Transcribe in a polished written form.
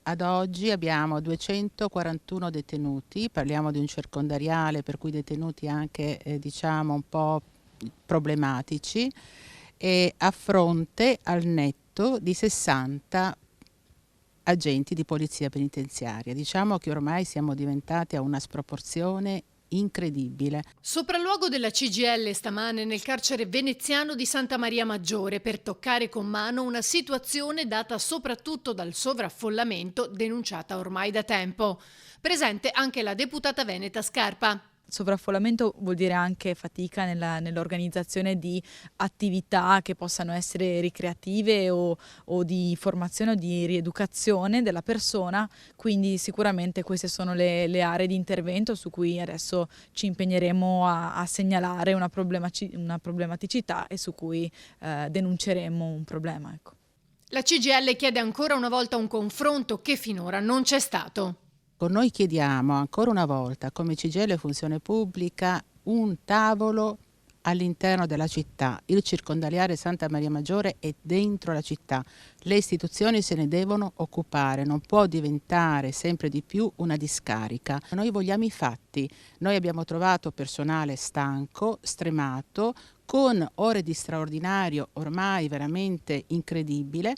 Ad oggi abbiamo 241 detenuti, parliamo di un circondariale per cui detenuti anche diciamo un po' problematici, e a fronte al netto di 60 agenti di polizia penitenziaria. Diciamo che ormai siamo diventati a una sproporzione incredibile. Sopralluogo della CGIL stamane nel carcere veneziano di Santa Maria Maggiore per toccare con mano una situazione data soprattutto dal sovraffollamento denunciata ormai da tempo. Presente anche la deputata veneta Scarpa. Sovraffollamento vuol dire anche fatica nell'organizzazione di attività che possano essere ricreative o di formazione o di rieducazione della persona, quindi sicuramente queste sono le aree di intervento su cui adesso ci impegneremo a segnalare una problematicità e su cui denunceremo un problema. Ecco. La CGIL chiede ancora una volta un confronto che finora non c'è stato. Noi chiediamo ancora una volta, come CGIL Funzione Pubblica, un tavolo all'interno della città. Il circondariale Santa Maria Maggiore è dentro la città. Le istituzioni se ne devono occupare, non può diventare sempre di più una discarica. Noi vogliamo i fatti. Noi abbiamo trovato personale stanco, stremato, con ore di straordinario ormai veramente incredibile.